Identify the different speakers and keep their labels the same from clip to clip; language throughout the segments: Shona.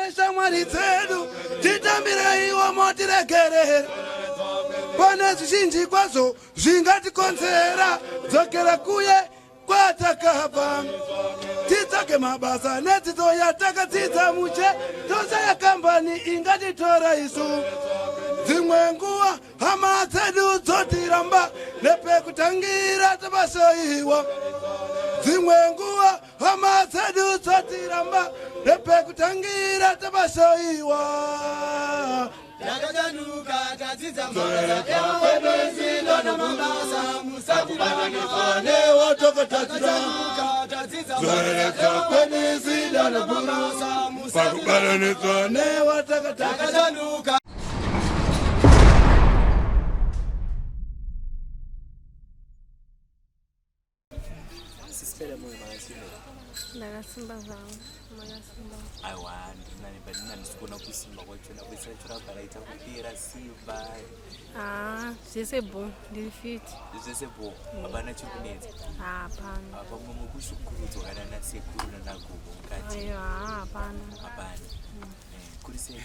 Speaker 1: neshamwari dzedu titambiraiwo motiregerera pane zvizhinji kwazvo zvingatikonzera dzokera kuye kwatakabva titsvake mabasa nedzidzo yatakadzidza muche tose yakambani ingatitora isu dzimwe nguva hama dzedu dzotiramba nepekutangira tabashoiwa dzimwe nguva hama dzedu dzotiramba nepekutangira tabashoiwa
Speaker 2: Yakajanuka tadzidza mabasa ewakwebezilo namabasa musatibanane
Speaker 1: watokotadzira
Speaker 2: tadzidza
Speaker 1: zoreka kwenizilo namabasa musakubanane watakatajanuka.
Speaker 3: Ndakasimba zvangu makasimba
Speaker 4: aiwa ndinani ndisikuona kusimba kwachona kwesachora baraita kupera simba
Speaker 3: zvese bho ndiri fit
Speaker 4: zvese bho hapana chikunetsa
Speaker 3: hapana
Speaker 4: pamwe mukushukurudzwa kana nasekuru nanagugo mukati
Speaker 3: hapana
Speaker 4: kuri sei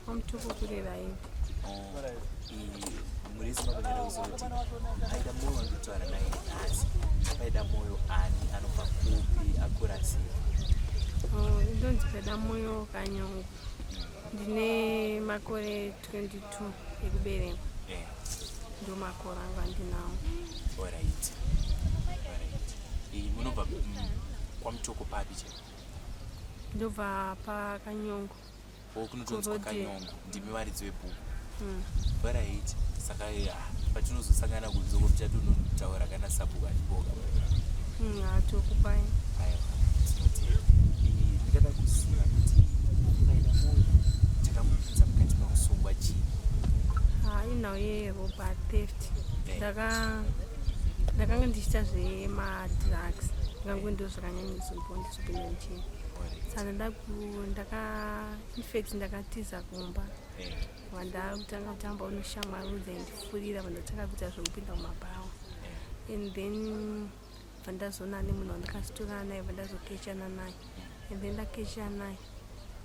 Speaker 3: kwamutuku kuri raivi
Speaker 4: murezi makanyara kuzoti aida moyo wanditaura naye nhasi paida moyo ani anobva kupi akura sei
Speaker 3: ndonzi paida moyo kanyongo ndine makore 22 ekuberekwa ndo makore anga ndinawo.
Speaker 4: Alright. Munobva kwamutoko papi che
Speaker 3: ndobva pakanyongo
Speaker 4: kunotonzwa kanyongo ndimi varidzi webhuku. Alright. Saka patinozosangana kunze kwekuchatonotaura kana sabhuku achiboka
Speaker 3: hatokupai
Speaker 4: ndingada kuziva kuti paina moyo chakamupinza mukati mekusungwa chii
Speaker 3: inhau yeropa theft. Ndakanga ndichita zvemadrugs ngangondo zvakanyanyisopinda muchini saka ndakatiza kumba vandakutanga kutamba unoshamwa rudzi ndifurira vandotanga kuita zvekupinda mumabhawa and then vandazona nemunhu wandakasitora naye vandazokechana naye and then ndakechana naye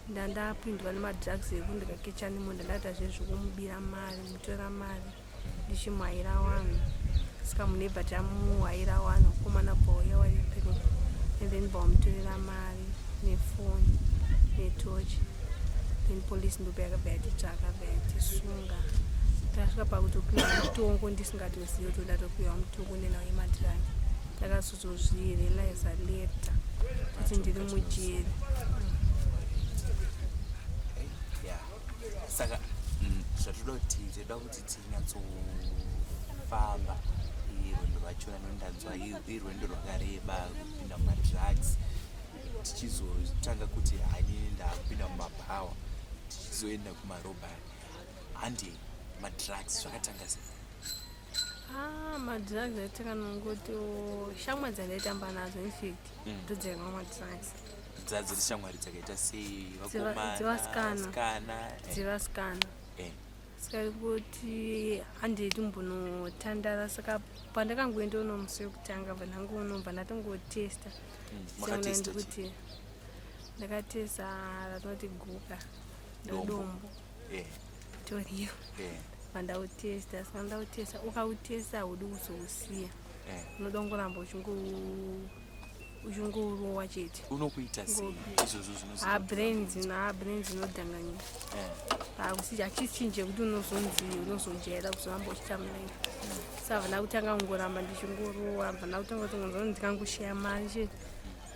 Speaker 3: ndandapindwa nemadrugs eku ndikakechana nemunhu ndandata zvezvekumubira mari mutora mari ndichimwaira wanhu saka munebva tamuwaira wanhu komana bvauya waripero and then bvamutorera mari nefoni netochi then polisi ndopa yakabva yatitsvaka yatisunga tasvika pakutopiwa mutongo ndisingatozivi kuti ndatopiwa mutongo nenhau yemadhiragi takazozozvirealiza leta kuti ndiri mujeri.
Speaker 4: Saka zvatoda kuti tinyatsofamba rwendo rwachona nondanzwa irwendo rwakareba kupinda mumadrugs tichizotanga kuti hani ndakupinda mumabhawa tichizoenda kumarobhari handi madrugs zvakatanga sei?
Speaker 3: Madrugs atanga nongoti shamwari dzandaitamba nazo infact ndodzaimwa madrugs
Speaker 4: dzadziri shamwari dzakaita sei
Speaker 3: dzivasikana saka kuti handiti mbonotandara saka pandakangoenda uno musi wekutanga vandangounobva ndatongotesta ndikuti ndakatesa ratinoti guka ndodombo toriyo vandautesta saka ndautesta ukautesta haudi kuzousiya unoda kungoramba uchingourowa chete
Speaker 4: unokuita sei izvozvo
Speaker 3: brains inodhanganyika achichinje kuti unozojaira kuzoramba uchitamulaika saka vandakutanga kungoramba ndichingorowa vandakutanga kuti ndikangoshaya mari chete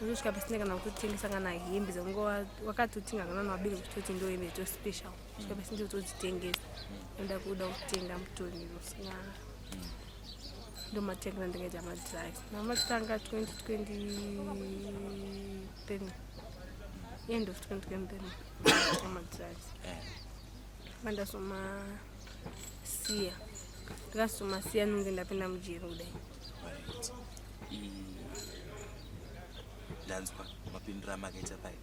Speaker 3: uzosvika pasina kana kutotengesa kana hembe dzange wakatotenga kana wabiri kutoti ndo hembe dzospecial svika pasina kutodzitengesa enda kuda kutenga mutonero saka ndomatengera ndikaita madrugs namatanga 2023 end of 2023 madrugs vandasomasiya ndikasomasiya nonge ndapinda mujeri kudai.
Speaker 4: ndanzwa mapindiro amakaita pai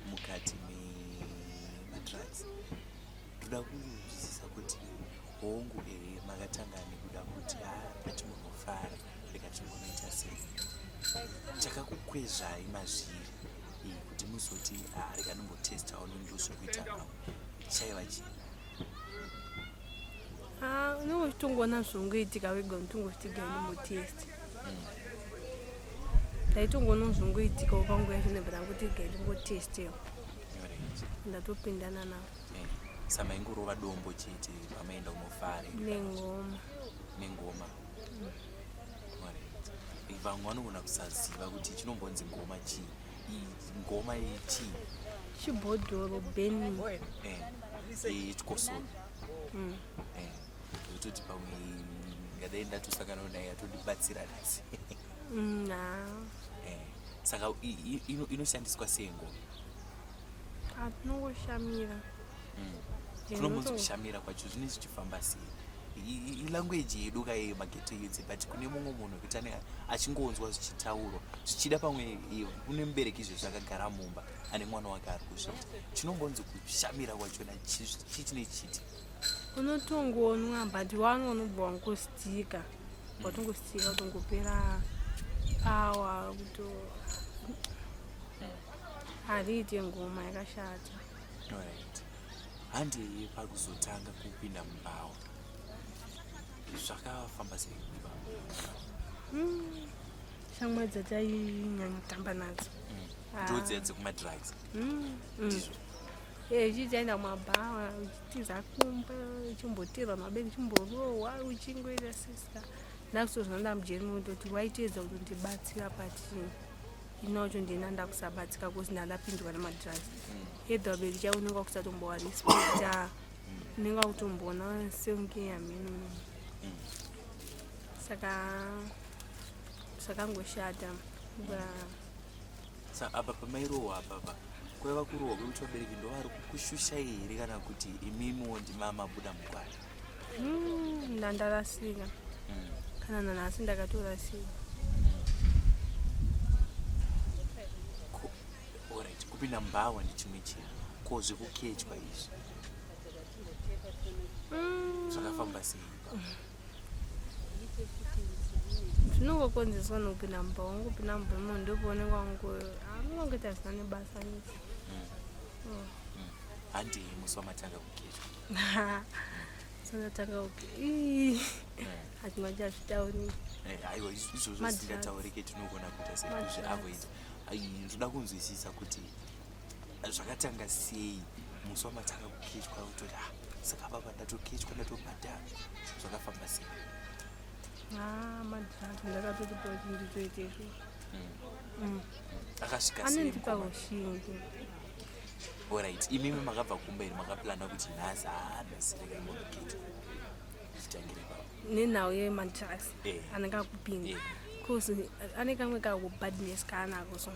Speaker 4: mukati memadrugs ndoda kunzwisisa kuti hongu makatanga nekuda kuti pachimunofara ndikachimbonoita sei chakakukwezvai mazviri kuti muzoti rikanombotesta chaona ndozvokuita nawo chaiva chii?
Speaker 3: unongotongona zvongoitika wega unotongosvitiga ndimotesti ndaitongona zvongoitika panguva yacho nebva ndangotiga ndingotestiwo ndatopindana nawo.
Speaker 4: Samaingorova dombo chete pamaenda kumofare nengoma. Vamwe vanogona kusaziva kuti chinombonzi ngoma chii, ngoma chii?
Speaker 3: Chibhodhoro beni
Speaker 4: chikosoro kutoti pamwe ngadai ndatosanganawo naye atondibatsira nasi. Saka inoshandiswa sei ngoma?
Speaker 3: Atinongoshamira
Speaker 4: kunombonzi kushamira kwacho zvine zvichifamba sei? Ilanguage yedu kai mageto yedzi, but kune mumwe munhu wekuti achingonzwa zvichitaurwa zvichida pamwe une mubereki zvakagara mumba ane mwana wake ari kuzviita, chinombonzi kushamira kwachona chiti nechiti?
Speaker 3: unotongonwa but wanonobva wangostika watongostika kutongopera awa kuto hariite ngoma yakashata.
Speaker 4: Handei pakuzotanga kupinda mumbawa zvakafamba sei?
Speaker 3: shamwari dzatainyanya kutamba nadzo
Speaker 4: ndodziya dzekumadrugs
Speaker 3: uchichaenda mumabhawa uchitiza kumba uchimboterwa mabeni uchimborohwa uchingoita sista ndakuzozvona mujeri mundoti waiteedza kuti ndibatsira pati inocho ndina ndakusabatsika kosi ndandapindwa nemadrugs edha waberi chavo unenge wakusatombowa respecta unenge wakutomboona seunge yamhenu sakangoshata.
Speaker 4: Apa pamairohwa apapa kwaiva kurohwa kwekuti vabereki ndo vari kushusha here kana kuti imimiwo ndimamabuda mukwari?
Speaker 3: Ndandarasika kana nanhasi ndakatorasika.
Speaker 4: Alright, kupinda mumbawa ndichimwe chinhu, ko zvekuketywa izvi zvakafamba sei?
Speaker 3: Zvinongokonzeswa nokupinda mumbawa, wangopinda mumbawa ndopaonekwa anongoita zvisina nebasa nezi.
Speaker 4: Handei musi wamatanga kuketywa?
Speaker 3: Sandatanga hatina chazvitauri.
Speaker 4: Aiwa, izvozvo zvisingataurike tinogona kuita sei kuzviavoid. Ndoda kunzwisisa kuti zvakatanga sei musi wamatanga kuketywa utoti saka papa ndatoketywa ndatobhadhara, zvakafamba sei?
Speaker 3: Madrugs ndakatotipa kuti nditoite izvo.
Speaker 4: Akasvika sei?
Speaker 3: Anondipa ushingi.
Speaker 4: Alright, imimi makabva kumberi makaplana kuti nhasi ndasireka ngokuketwa zvichitangire papa
Speaker 3: nenhau yemadrugs anenge akupinda kosi ane kamwe kakubadness kaanako so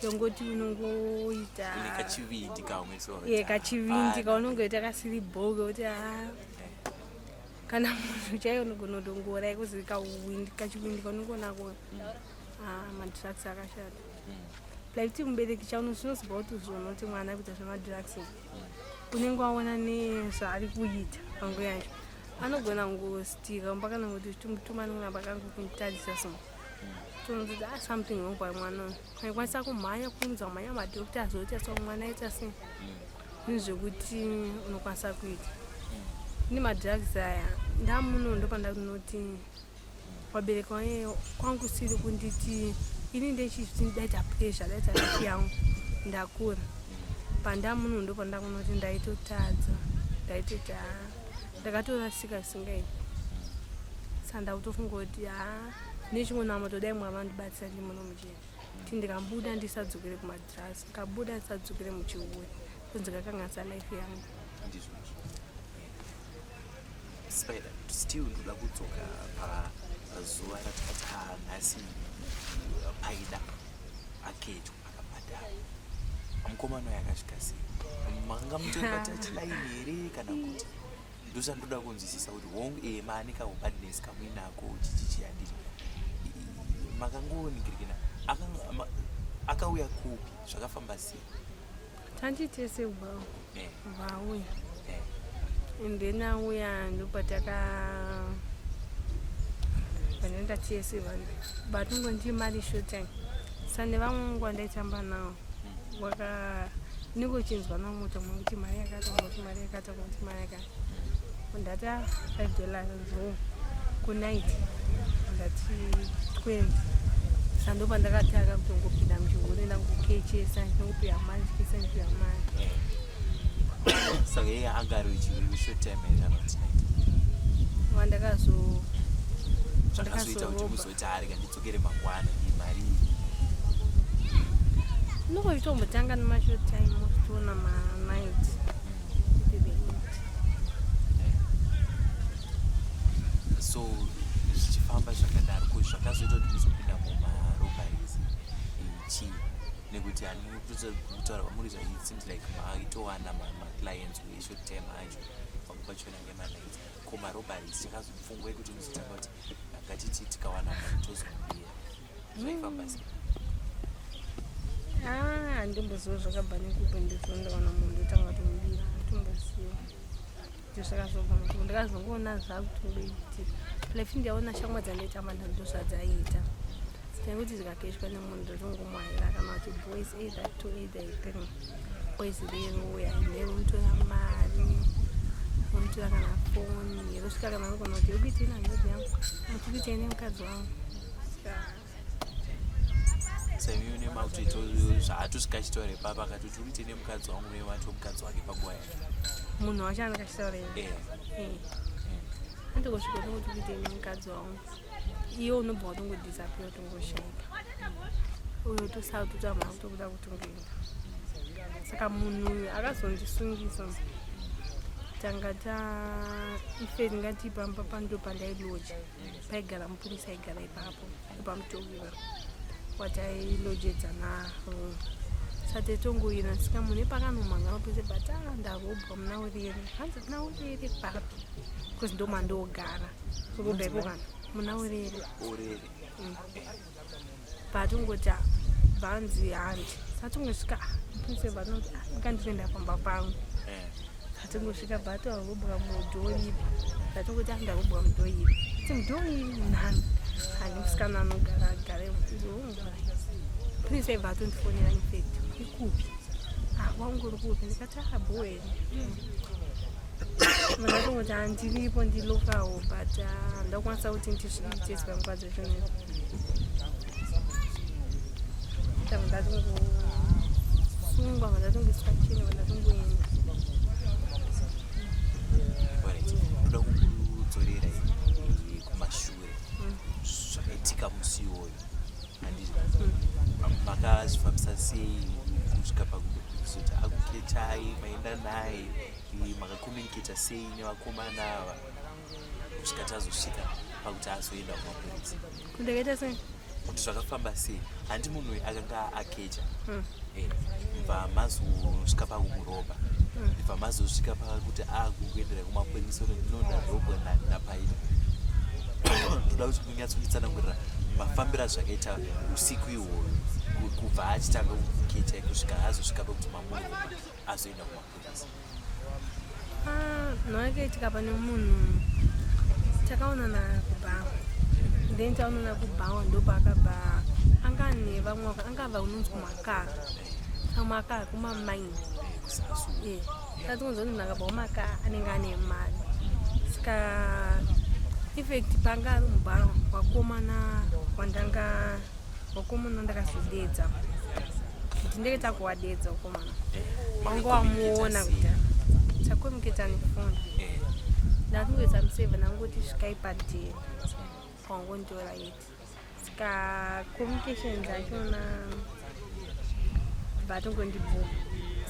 Speaker 3: kengoti unongoita
Speaker 4: kachivindi kamwe so
Speaker 3: kachivindi kaunongoita kasiri bhoke kuti kana munhu chaiyo unogona kutongora kuzi kachivindi kaunongonako madrugs akashata. Like mubereki chauno zvinoziva kuti zvonoti mwana kuita zvemadrugs unenge waona nezvaari kuita panguva yacho anogona ngostika mpaka kuti tumani unamba kangokutarisa so tonoti something wrong pamwana aikwanisa kumhanya kuunza kumhanya madhokta azoti so mwana aita sei nezvekuti unokwanisa kuita ni madrugs aya ndamuno ndopanda kunoti wabereki waye kwangu siri kunditi ini ndechizvindaita pressure daita life yangu ndakura pandamuno ndopanda kunoti ndaitotadza ndaitota ndakatorasika zvisingaiti sanda kutofunga kuti nechimwe namo todai mwama ndibatsira ndi muno mujeni kuti ndikambuda ndisadzokere kumadrugs ndikabuda ndisadzokere muchiuwe kunzi kakanganisa life yangu.
Speaker 4: Spider, still ndoda kudzoka pazuva ratakati nhasi paida aketwa akabhadhara mukomana yakasvika sei? Manga mutoibata chilaini here kana kuti ndosandoda kunzwisisa kuti hongu maane kaubadness kamuinako chichichiyandiri makangooningirikina akauya kupi zvakafamba sei?
Speaker 3: Tanditese vauya and then auya ndopataka vanenda tese vanhu batungo ndi mali shooting sane vamwe ngwa ndaitamba nawo ndingochinzwa namuto mwe kuti mari yakati ngoti mari yakati ngoti mari yakati ndata $5 kunight ndati 20 sandopa ndakataka kuti ngopinda muchihuri ndangokechesa ndingopiwa mari chikisa ndipiwa mari
Speaker 4: saka iye angari short time tonight zvakazoita kuti muzoti ari kandidzokere mangwana mari
Speaker 3: ndokoitombotanga nemashort time mositoona manight
Speaker 4: so zvichifamba zvakadaro ko zvakazoita kuti muzopinda mumarobharies chii nekuti kutaura kwamuri it seems like maitowana maclients weshort time acho pamwe pachona ngemanight ko marobharies chakazopfungwa kuti muzotanga kuti ngatiti tikawana munhu tozomubiya zvaifamba sei
Speaker 3: handimboziva zvakabva nekupe ndizondawana munhu ndotanga kutomubira hatomboziva kuti zvakazobva nokuti ndakazongoona zvakutongoitika lefi ndiyaona shamwa dzandaitamba ndandozvadzaiita kuti zvikakeshwa nemunhu ndotongomwaira kana kuti boys either 2 either 3 boys rero yainero mutora mari mutora kana foni rosvika kana rokona kuti yokuitei nanjodzi yangu mukuitei nemukadzi wangu
Speaker 4: saimune makutoito zvaatosvika achitaure papa akati kuti urikuitei nemukadzi wangu newato mukadzi wake panguva yake
Speaker 3: munhu wacho andakachitaurira andikosvika tongoti kuitei nemukadzi wangu iwe unobva watongodisappear tongoshaika uyo tosautotamha kutokuda kutongoenda saka munhu uyu akazondisungisa tanga ife ndingati pamba pando pandailoja paigara mupurisa aigara ipapo pamutowiwa watailojedza naro satetongoina nsika munhu epakanomangano pese but ndarobwa munaurere hanzi munaurere papi because ndomandogara kurobha ikokana munaurere patongoti bhanzi handi satongosvika pese vanoti ngandinenda pamba pangu atongosvika bhato arobwa mudhoripi atongoti andarobwa mudhoripi ti mudhori nani handimusikana anogara agare prince bhato ndifonera infect ikupi waungori kupi ndikati boweni munatongoti handiripo ndilokawo but ndakwanisa kuti ndisvika mukadzi zvinoizvo saka ndatongosungwa vandatongoiswa chini vandatongoenda
Speaker 4: kuda kungurudzorera kumashure zvakaitika musi iwoyo handizvo makazvifambisa sei kusvika pakuzoti akuketai maenda naye makakomuniketa sei nevakomana ava kusvika tazosvika pakuti azoenda kumapurisa
Speaker 3: kundakaita sei
Speaker 4: kuti zvakafamba sei handi munhu uyu akanga akecha mva mazosvika pakumuroba mva mazosvika pakuti akukuendera kumapurisa nondarobwa napaita ndoda kuti munyatsonditsanangurira mafambira zvakaita usiku ihwoyo kubva achitanga kukecha kusvika azosvika pakuti mamuroba azoenda kumapurisa
Speaker 3: nhakaitika pane munhu takaonana kubhawa then taonana kubhawa ndopakabva angane vamwe angabva unonzi kumakara amakara kumamaini tatongonzwa kuti munhu akabva kumakara anenge ane mari saka effect panga ari mubhawa wakomana ndakazodedza kuti ndakaita kuwadedza wakomana wanga wamuona kuti takomuketa nefoni ndatongoisa mu7 angoti svikai padheni wangondiora iti saka communications achona vatongondibhuka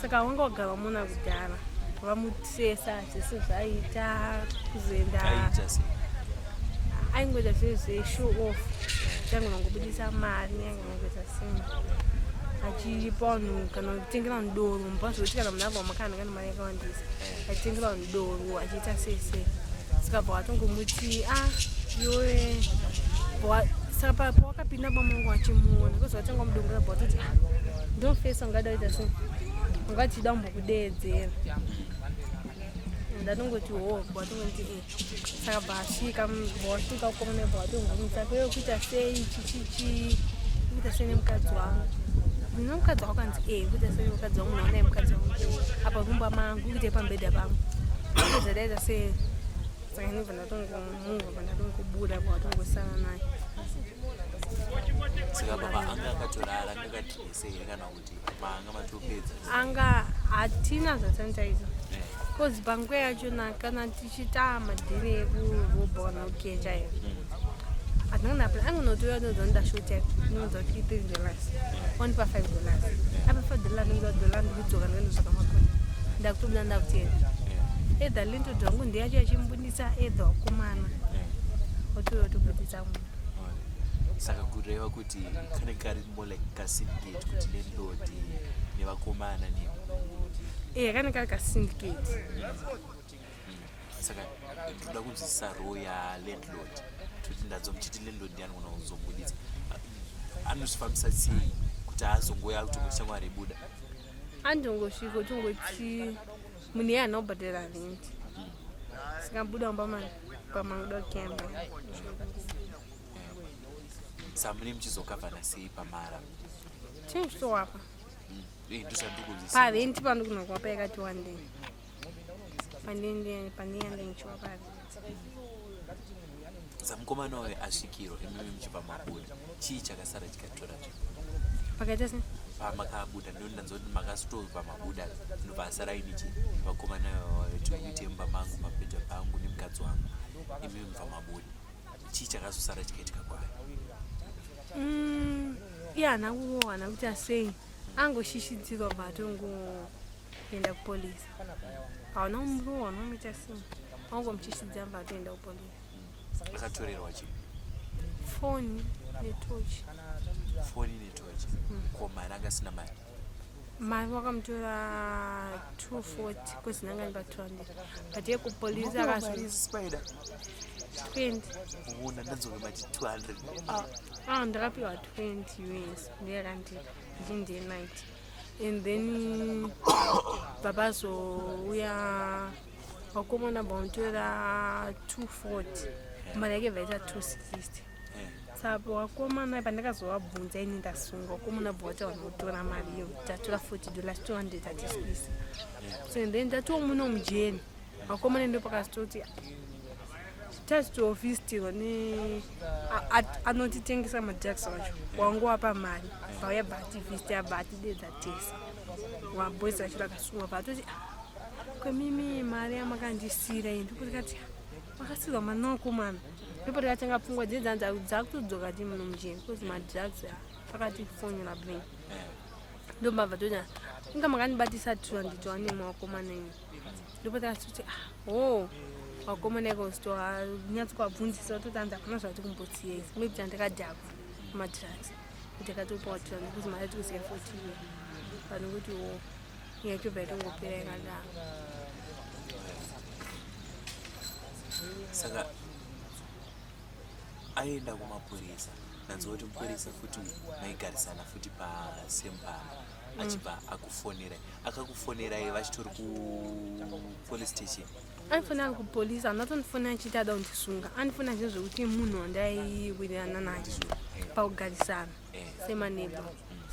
Speaker 3: saka wanga wagara wamuna kudhara vamutsesa zvese zvaiita kuzoenda aingoita zvezve-show off changonangobudisa mari neanganangoita simba achipa vanhu kana kutengera vanhu doro mupazoti kana munhu abva makana kana mari yakawandisa achitengera vanhu doro achiita sese saka bva watongomuti iwe saka pawakapinda pamungu achimuona kozvatanga mudongora bva watoti ndofesa ungadaita sei ungachida mbokudeedzera ndatongoti bwatongoti saka bvasvika bwasvika kukomana bwatongomutsaka iwe kuita sei chichichi kuita sei nemukadzi wangu ndinokadzi wakanzi kuti semukadzi wangu naona mukadzi wangu apa kumba mangu kuti pambedha pangu zadaita se saka ndibva ndatongomunga ndatongobuda kwavatongosana naye.
Speaker 4: Saka baba anga akatorara angakadhiresei kana kuti maanga matopedza
Speaker 3: anga hatina zvasanitaita kozi panguva yachona kana tichita madhiri ekurobha kana kukecha iyo hatinganapla angonotoya nodza ndashota nodza kuti $3 wanipa $5 apa $5 ndingodola ndikudzoka ndikandosvaka makona ndakutobuda ndakutenga edha lindodzi wangu ndiyacho yachimbudisa edha wakomana otobudisa munhu.
Speaker 4: Saka kureva kuti kanenge kari more like kasyndicate kuti landlord nevakomana
Speaker 3: kanenge kari kasyndicate.
Speaker 4: Saka ndinoda kunzwisisa role yalandlord kuti ndadzomuchiti landlord anogona kuzobudisa anozvifambisa sei kuti azongoya kuti mwechi changu aribuda
Speaker 3: andongosvika tongoti munhu iye hana kubhadhara rent saka buda pamanguda kukemba.
Speaker 4: Samune muchizokavhana sei pamara
Speaker 3: chinchitowapa
Speaker 4: ndozvandikunzwisisa
Speaker 3: parenti pandokunokwapa yakati wandei pandeyande nichiwa parenti.
Speaker 4: Samukomana wawe asvikirwa imimi muchipa mabuda chii chakasara chikatora
Speaker 3: pakaita se
Speaker 4: pamakabuda ndondanzoti makasitova mabuda ndobva asara ini chi vakomana vawe mba mangu mabhedha pangu nemukadzi wangu imimi mubva mabuda chii chakazosara chikaitika kwayo.
Speaker 3: iye hana kuwana kuti asei angoshishidzirwa bva atongoenda kupolisi hauna umurowa unomuita sei angomuchishidza bva atoenda kupolisi.
Speaker 4: Akatorerwa chi
Speaker 3: foni netochi
Speaker 4: ko mari angasina
Speaker 3: mari wakamutora 240 kozi nanga nipa 200 but yekupolisi akaspider 20
Speaker 4: una ndanzove mati 200
Speaker 3: ndakapiwa 20 US ndeyakandira ndinde night and then babazouya wakomana bamutora 240 mari yake vaita 260 saka wakomana pandakazovabvunza ini ndasunga wakomana bvota vanotora mari iyo tatora $40 200 atiswisi so and then ndatomuno mujeni wakomana ndo pakazitoti tazitoofistirwa anotitengesa madrugs wacho wangu wapa mari vauya bhatifistia bhatidedza tesa wabhozi vacho rakasunga vatoti kwemimi mari yamakandisira ini ndikuti kati makasirwa mana wakomana ndipo tikatanga pfungwa dzedzanza dzakutodzoka ti muno mujeni kozi madrugs akatifonera brain ndombabva toti inga makandibatisa 200 wanema wakomana ini ndipo tikatoti wakomana ikositoa nyatsokwabvunzisa totanza kuna zvati kumbotsiyei maybe tandakadhakwa madrugs kuti akatopawa 200 kuzi mari tikusiya 40 pano kuti yatobva yatongopera yakadaro.
Speaker 4: Saka aenda kumapurisa nanzo kuti mupurisa futi maigarisana futi pasempana achibva akufonera akakufonera vachitori kupolice station
Speaker 3: andifonera kupolisi anatonifonera achiti ada kundisunga andifonera zvinhu zvekuti munhu wandaiwirirana naye pakugarisana semaneba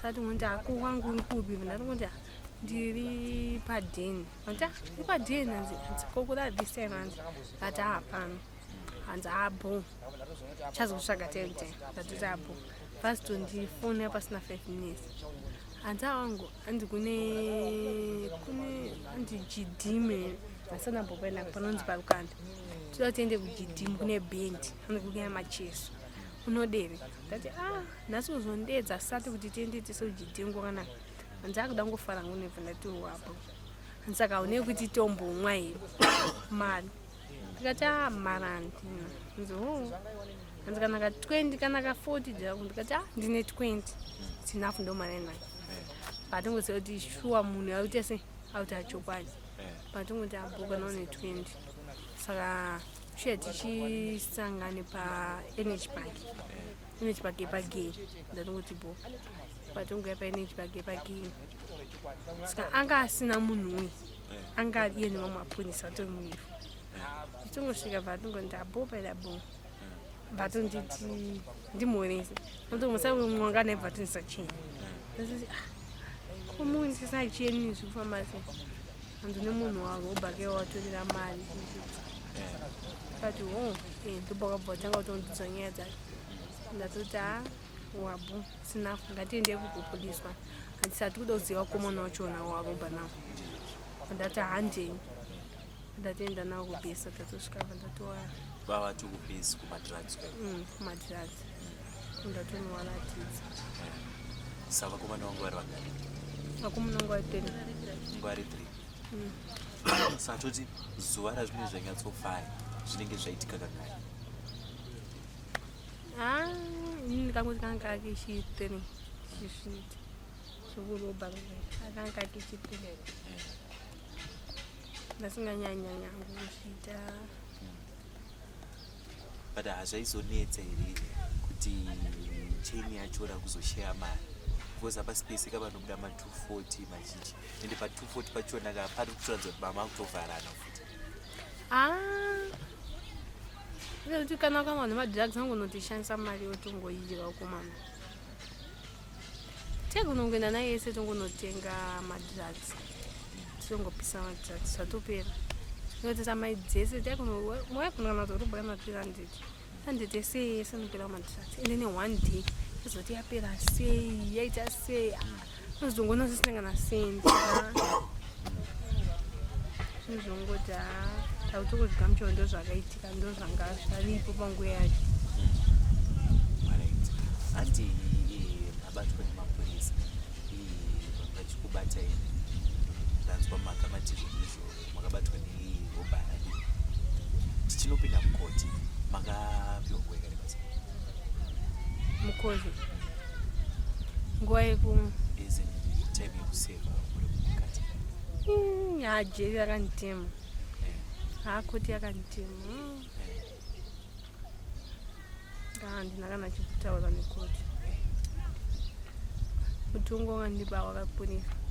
Speaker 3: sati ngoti ako wangu uri kupi ndatingoti ndiri padheni ati uri padheni hanzi kokura this time hanzi ati hapano hanzi abo chazokusvaga tete ndatoti abo basi tondifonera pasina 5 minutes hanzi awangu handi kune handijidhime vasana bopaenda panonzi parukanda toda tiende kujidhimu kune bendi handikukuya macheso unodere ndati nhasi uzondedza sati kuti tiende tise kujidhimu kwakanaka hanzi akuda ngofara ngunebva ndati wapo saka une kuti tombomwa here mari ndikati mari handina hanzi hanzi kana ka 20 kana ka 40 dzako ndikati ndine 20 tinafu ndo mari nayo patingoziva kuti shuwa munhu aute se auti achokwadi patingoti abhuka naone 20 saka shuya tichisangane pa-NH Park epageri ndatingoti bo patingoya pa-NH Park epageri saka anga asina munhu uyu anga iye nevamwe maponisa atori muifu tingosvika patingoti abo paidabo patonditi ndimhorese notomusa mwanga naibva tondisa chini ndasiti umuntu isacheni zikufamba andine munhu wako ubhake watorera mali kati ndobva tanga kutondidzonyedza ndatoti wabu sinafu ngatiende kukupuliswa handisati kuda kuziva komona wachona wavobva nawo ndati handeni ndatienda nawo kubhesa tatosvika ndatowa
Speaker 4: vavati kubhesi kumadrugs
Speaker 3: kumadrugs ndatoniwaratidza
Speaker 4: saka vakomana vangu vari vagari
Speaker 3: vakomana vangu vari 10
Speaker 4: vari 3 saka toti zuva razvinenge zvanyatsofaya zvinenge zvaitika kangai
Speaker 3: ini ndikangoti kanga kake chi3 chizviti zvokuroba akanga kake chi3 ndasinganyanyanya kuzviita
Speaker 4: but hazvaizonetsa here kuti cheni yachora kuzoshaya mari because apa space ikavanobuda ma240 mazhinji ende pa240 pachona pari kutoradza kuti mama kutovharana futi
Speaker 3: kuti kana kama nemadrugs angonotishandisa mari yotongoidya ukomana tekunongoenda naye yese tongonotenga madrugs tongopisa madrugs zvatopera tinotesa mai dzese taikunogana torobwana 300 ese nopera madrugs ende ne1 day izoti yapera sei yaita sei nozongona sisingana sendi zvizongoti tautokuzvika mucho ndo zvakaitika ndo zvanga zvaripo panguva yacho
Speaker 4: handi abatwa nemapurisa vachikubata ine ndanzwa makamatizvo izvo makabatwa neobhara tichinopinda mukoti makapiwa nguva yakareba
Speaker 3: mukozi nguva yeku
Speaker 4: izi time yekuseva muri mukati
Speaker 3: jeri yakanditema koti yakanditema handina kana chikutaura nekoti mutongo wandiba wakaponesa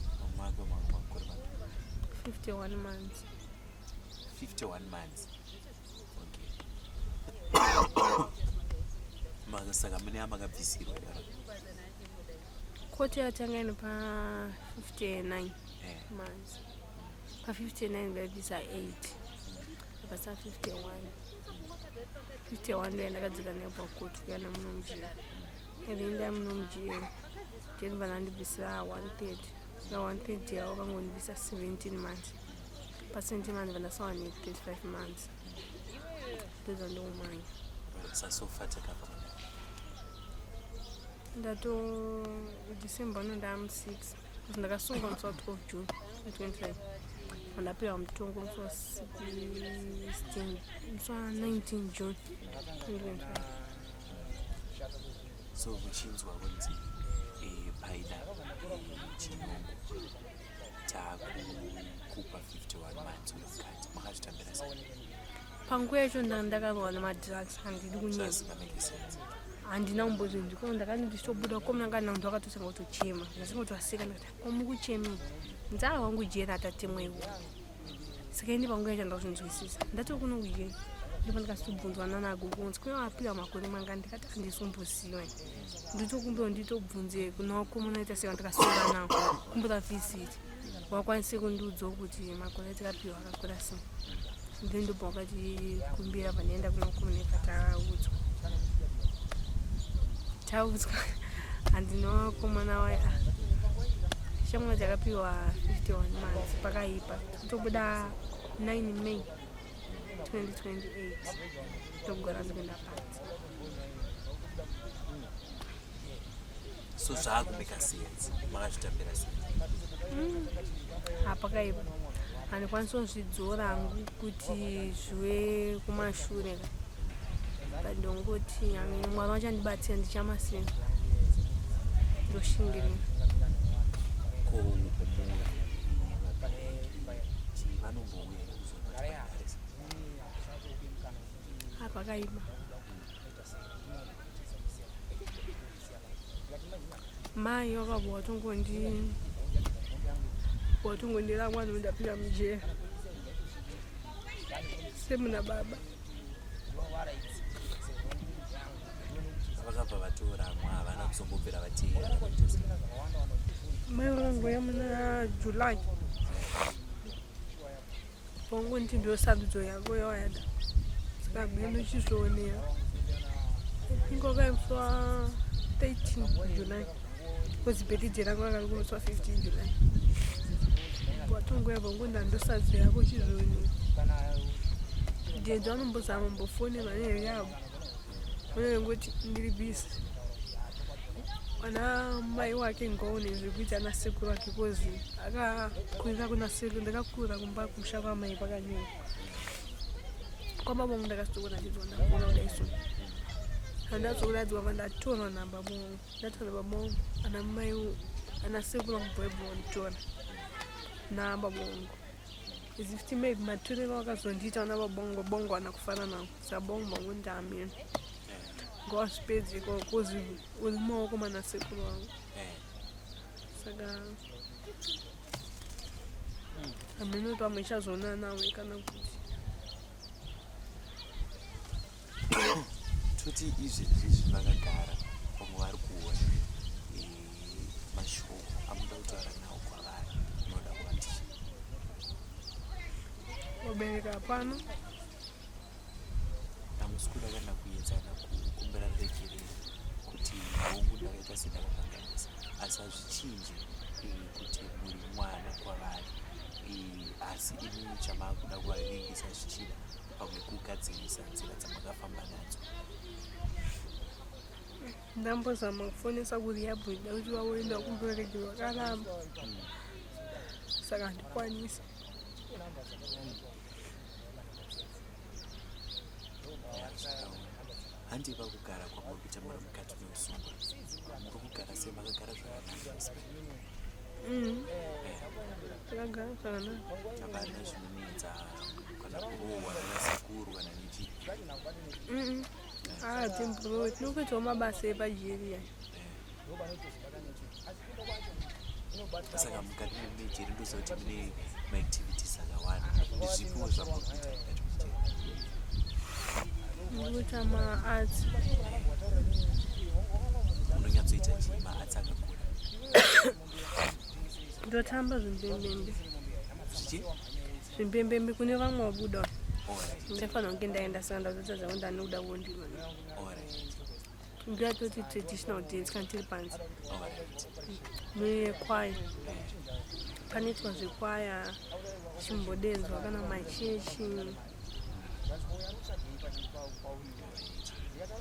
Speaker 3: 51 months
Speaker 4: 51 months okay saka mune amakabvisirwa
Speaker 3: koti yatanga ine pa 59 months pa 59 vaibvisa 8 pasa 51 ndo yandakadzika nayo pakoti kuyana muno mujeri enda muno mujeri jeri vanandibvisa 130 na 130 yavo vangondibvisa 17 months pa 17 months vandasawa ne 35 months ndoza ndoumanya
Speaker 4: sasofatakapa
Speaker 3: ndato December nondamu6 ndakasungwa musi wa 12 June 25 vandapiwa mutongo musi wa 16 musi wa 19 June 2025
Speaker 4: so muchinzwa kunzi paida chinyongo takukupa 51 months unomukati makazvitambira sei
Speaker 3: panguva yacho ndakarohwa nemadrugs handidi kunyema handina umbozi ndiko ndakanoti chitobuda komnanga nandu akatosanga kutochema ndasingotwaseka ndati omukuchemi nzara wangu jeri atatemwewo saka indi panguva yacho ndakuzvinzwisisa ndati kuno kujeri ndipo ndikasitobvunzwa nanagogonzi kunowapira makore manga ndikati handisumbosiwe nditokumbewo nditobvunze kuna wakomona ita seka ndikasunga nawo kumbura visit wakwanise kundiudzawo kuti makore atikapiwa akakura sei ndindopa wakati kumbira panoenda kunokomuneka taudzwa handinowakomana waya shamwa takapiwa 51 months pakaipa tobuda 9 May 2028 togora zikuenda panzi
Speaker 4: so zvaakumeka sense makazvitambira sei
Speaker 3: hapakaipa handikwanisa kuzvidzora hangu kuti zvive kumashure ndongoti mwari wachandibatsira ndichamasina ndoshingirira hapakaipa mai wakabva watongondirangwa nondapira mujeri semuna baba
Speaker 4: vakabva vatora mwa havana kuzombopera vatera
Speaker 3: Mayo yamuna July. Pongo ntindo saluzo yako yoyada. Sika bino chisone. Ingo ga mfwa 13 July. Kozi beti jera kwa kalikulo swa 15 July. Watongo yabo ndo saluzo yako chizoni. Je jano mboza mbofone mane yabo. Wale ngoti ndiri busy. Ana mai wake ngone zvikuita na sekuru wake kozi akakwira kuna sekuru ndakakura kumba kumsha kwa mai pakanyo kwamba mungu ndakasitokona ndizona kuona udaiso andazokuladzi kwamba ndatona namba mungu ndatona bamungu ana mai ana sekuru mbwebwo ntona namba mungu izifiti maybe maturero wakazondita na babongo bongo anakufana nawo sabongo mungu ndamini gospel kozi ulimo koma na sekulu wangu saka ameno to amesha zona nawe kana kuti
Speaker 4: tuti izvi vakagara pamwe vari kuona mashoko amuda kutaura nawo kwavari unoda kuvati
Speaker 3: wabereka pano
Speaker 4: tamusikuda kana kuedzana kukumbira regerero kuti hongu ndakaita sedakakanganisa asi hazvichinji kuti muri mwana kwavari asi imi chamakuda kuvaringisa zvichida pamwe kugadzirisa nzira dzamakafamba nadzo
Speaker 3: ndambozama kufonesa kuti yabwida kuti wawoenda kumbira regerero wakaramba saka handikwanisa handi
Speaker 4: vakugara kwamapita muri mukati meusungwa muri kugara sei makagara zvakanaka
Speaker 3: takagara zvakanaka
Speaker 4: hapana zvinonetsa kana kurohwa kana sekuru kana nechii
Speaker 3: timburo tinokuitawo mabasa epajeriya
Speaker 4: saka mukati memejeri ndoziva kuti mune maactivities akawanda nezvipiwo zvamurikuita mukati mejeri
Speaker 3: ndikuita maarts
Speaker 4: unonyatsoita chii maarts akakura
Speaker 3: ndotamba zvimbembembe
Speaker 4: zvichi
Speaker 3: zvimbembembe kune vamwe wabuda ndinofanira kunge ndaenda saka ndazotadzawo ndanokuda kuondima ngatoti traditional dance kana tiri panze nekwaya panoitwa zvekwaya chimbodenzwa kana machechi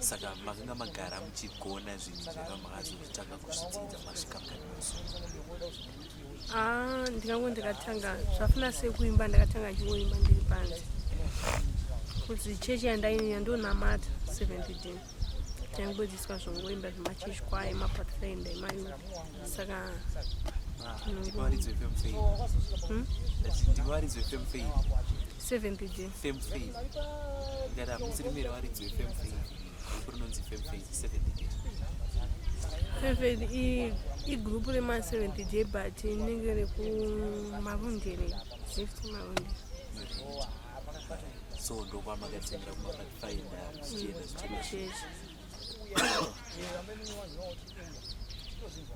Speaker 4: saka makanga magara muchigona zvinhu zvakamazozvitanga kuzvidzidza masvika mukati meusungwa
Speaker 3: ndikango ndikatanga zvafuna sekuimba ndakatanga ndingoimba ndiri panze kuti chechi yandonamata 70 taingodzidziswa zvongoimba zvemachechi kwaya mapathfinder emayo saka
Speaker 4: ndikawaridzwe femfei
Speaker 3: 70
Speaker 4: femfei ndara musirimere waridzwe femfei kurinonzi femfei
Speaker 3: 70 igrupu rema70 but inenge rekumavundere zift mavundere
Speaker 4: so ndokwamakatsendera kumapathfinder zvichienda
Speaker 3: chechi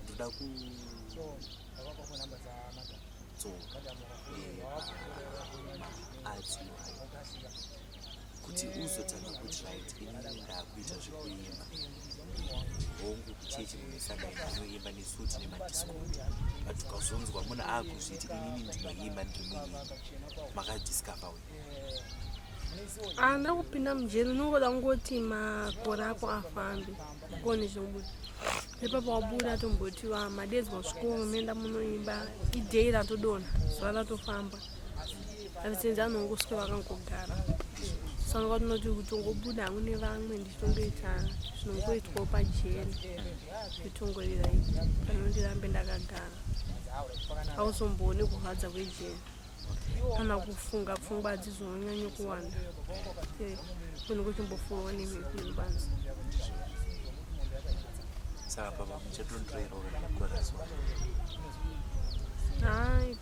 Speaker 4: ndoda kudzoka maarts iwayo kuti uzotanga kuti right inini ndakuita zvekuimba hongu kuchechi munosangana munoimba nesuti nemadhiskoti but ukazonzwa munhu akuzviti inini ndinoimba ndiri muimba makadhiskava we
Speaker 3: ndakupinda mujeri unongoda kungoti makore ako afambe kone zvobuda ipapo wabuda tombotiwa madezi masvikoro menda munoimba idhei ratodonha zuva ratofamba arisenzi anongoswe vakangogara saka kwatinoti kuti ungobuda hamune vamwe ndichitongoita zvinongoitwawo pajeri nditongorira ivi panondirambe ndakagara hauzombooni kurwadza kwejeri kana kufunga pfungwa hadzizonyanye kuwanda kunenge kuchimbofungawo nemubanzi
Speaker 4: saka papa muchatondiroerawo kana kukora zuva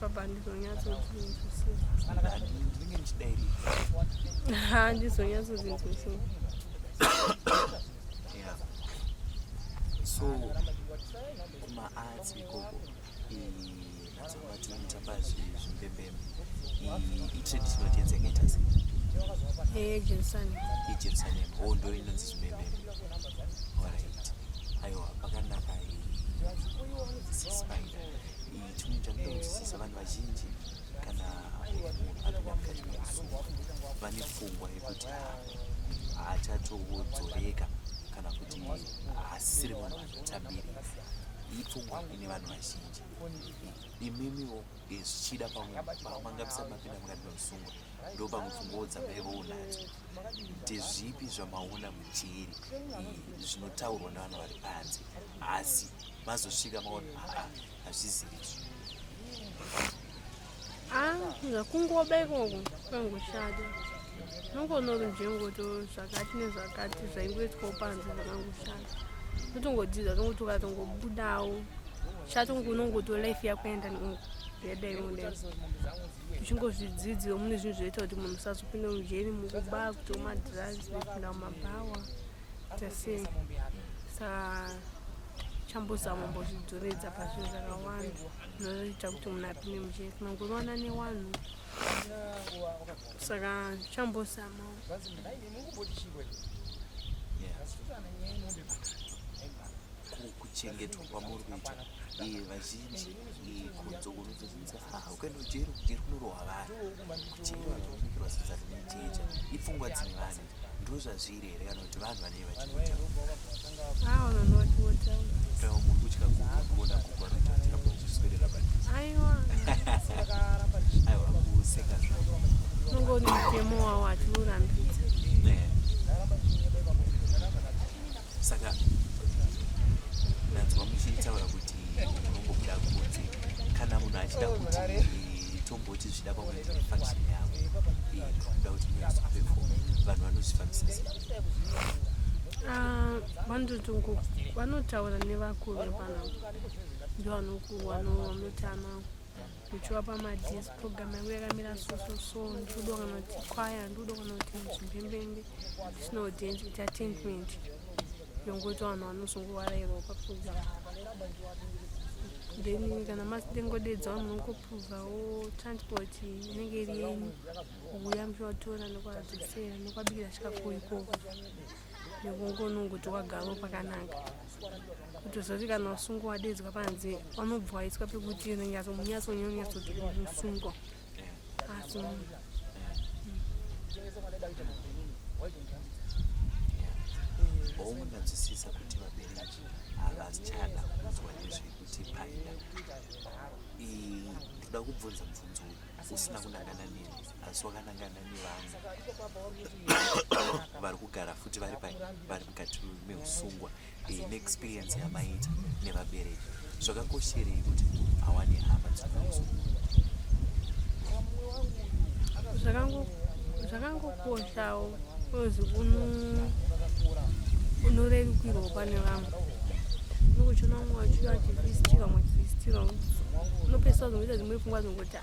Speaker 3: papa handizonyatsozinzwisisa
Speaker 4: ndinenge ndichidairi
Speaker 3: handizonyatsozinzwisisa
Speaker 4: so kumaarts ikoko nazomati mutamba zvimbembembe traditional dance yakaita sei? Jerusalem ndo inonzi zvimbembembe. Alright, aiwa pakanaka spider chimwe chamunodzidzisa vanhu vazhinji kana apinda mukati meusungu vane pfungwa yekuti hachatodzoreka kana kuti hasisiri munhu anotambirira. Ipfungwa ine vanhu vazhinji. Imimiwo zvichida pamangapisa mapinda mukati meusungu ndo pamwe pfungwawo dzamaivonadzo. Ndezvipi zvamaona mujeri zvinotaurwa nevanhu vari panze asi mazosvika maona hazviziri izvo?
Speaker 3: Zvakungobekoko kwangoshata nongonori njengoto zvakati nezvakati zvaingoitwawo panze zvakangoshata totongodzidza tongoti ukatongobudawo chatongonongoto life yakuenda yadaionde uchingozvidzidzira mune zvinhu zvinoita kuti munhu usazopinda mujeri mukubaa kuti madrugs nepinda mumabhawa tasei. Saka chambozama mbozvidzoredza pazvinhu zvakawanda zvinoita kuti munhu apinde mujeri kunangonowana newanhu. Saka chambozamawo.
Speaker 4: Kuchengetwa kwamuri kuita vazhinji kunzokunozozinza ukaenda kujeri kunorohwa vanhu kujeri vanonyikirwa zita rinejeja. Ipfungwa dzine vanhu ndo zvazviri here kana kuti vanhu vanei vachiita?
Speaker 3: Vanondotiota
Speaker 4: kaiwa muri kutya kuona kukwarotaakuswedera bani?
Speaker 3: Aiwa
Speaker 4: kuseka zvavo
Speaker 3: nongoni mutemo wawo atiurambidza.
Speaker 4: Saka nanzwa muchitaura kuti unongobuda kunze kana munhu achida kuti tomboti zvida pamwe nefunction yavo kuda kuti muyazoperform vanhu vanozvifambisa sei?
Speaker 3: Vanotaura nevakuru vepano ndo vanotama uchivapa madis program yangu yakamira so ndodo kana kuti kwaya ndodo kana kuti zvimbembembe snow dance entertainment yongoti vanhu vanozongowarairwa paprogram then kana madengodedza vanhu vanongoprovhawo transport inenge iri yenyu kuuya muchivatora nekwadzosera nekwabikira chikafu ikoko nekungonongoti wagarawo pakanaka kutozoti kana usungwa wadedzwa panze vanobva waiswa pekuti munyatsonyonyatsoti musungwa asi
Speaker 4: unonzwisisa kuti vabereki havachada kunzwa nezvekuti paida toda kubvunza mubvunzo usina kunangana neni asi wakanangana nevamwe vari kugara futi vari mukati meusungwa neexperience yamaita nevabereki. Zvakakosherei kuti munhu awane hama dzinousungwa?
Speaker 3: zvakangokoshawo kozi unorerukirwa pane vamwe nokuchona umwe wachiva achivhisitirwa unopesa zvingoita dzimwe pfungwa dzongoti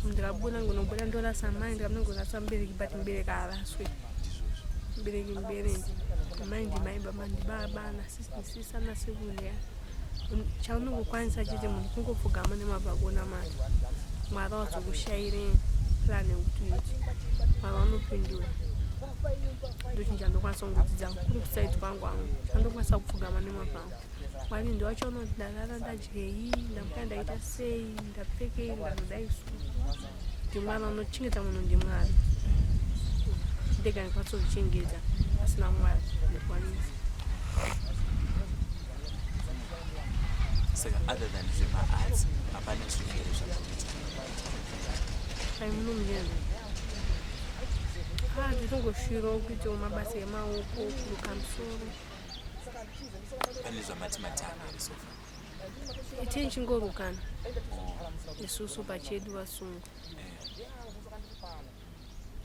Speaker 3: ndikabuda ngonobuda ndorasa mai ndikamunongorasa mubereki but mubereki haraswe mubereki mai ndimai baba ndibaba nasisisa nasekundya chaunongokwanisa chete munhu kungopfugama nemabhakona mari mwari wazokushaire plan yekuti mwari vanopindura ndochinja ndokwanisa kungodzidza kuri kusaiti kwangu angu andokwanisa kupfugama nemabhangu mwari ndiwachaona kuti ndarara ndadyei ndamuka ndaita sei ndapfekei ndanodai su kuti mwari anochengeta munhu ndimwari ndega ndikwanisa kuzvichengeta asina mwari ndokwanisa.
Speaker 4: Saka other than zvemaarts hapana zvimwere zvakaita
Speaker 3: aimunomuyenda nditongosvirawo kuitawo mabasa emaoko kuruka musoro.
Speaker 4: Pane zvamati matanga risofa
Speaker 3: itini chingorukana isusu pachedu vasungu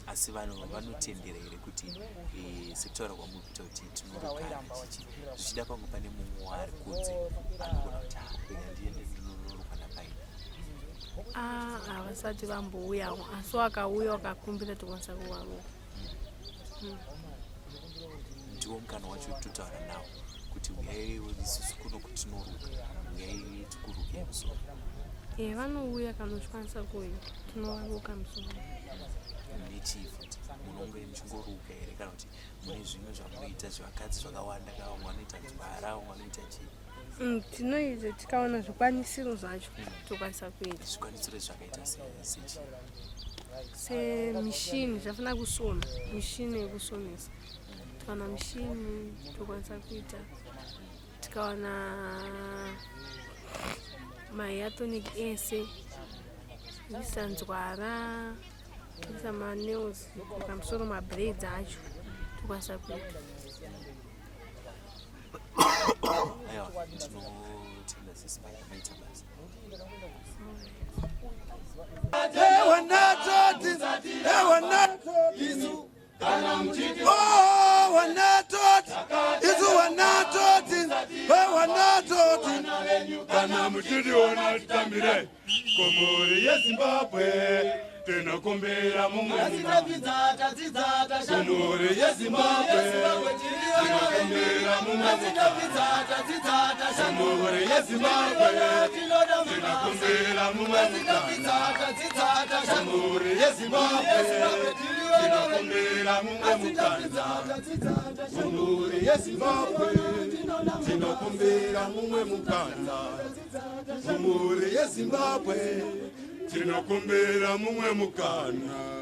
Speaker 4: asi vanhu vanotendera here kuti sekutaura kwamuri kuita kuti tinorukana chichi zvichida pamwe pane mumwe waari kunze anogona kuti rega ndiende ndinorukana paina?
Speaker 3: havasati vambouyawo asi wakauya wakakumbira tokwanisa kuwaruka.
Speaker 4: Ndiwo mukana wacho totaura nawo kuti uyai isusu kuno kutinoruka uyai tikuruke musoro.
Speaker 3: Vanouya kana uchikwanisa kuuya tinovaruka musoro.
Speaker 4: Nechifuti munonge muchingoruka here kana kuti mune zvimwe zvamunoita zvevakadzi zvakawanda kana umwe anoita nzwara umwe anoita chii?
Speaker 3: Tinoita tikaona zvikwanisiro zvacho tokwanisa kuita.
Speaker 4: Zvikwanisiro zvakaita sechi?
Speaker 3: Semishini zvafana kusona, mishini yekusonesa. Tikaona mishini tokwanisa kuita. Tikaona mahyatonic ese, kuisa nzwara, kuisa maneos, pamusoro mabraids acho tokwanisa kuita.
Speaker 4: Aiwa, tinotenda sisi maita basa.
Speaker 1: Kana mutidi ona tambire komori ya Zimbabwe tinokumbira mumwe komori ya Zimbabwe tinokumbira mumwe komori ya Zimbabwe tinokumbira mumwe komori ya Zimbabwe tinokumbira mumwe komori ya Zimbabwe tinokumbira mumwe komori ya Zimbabwe tinokumbira mumwe mukana.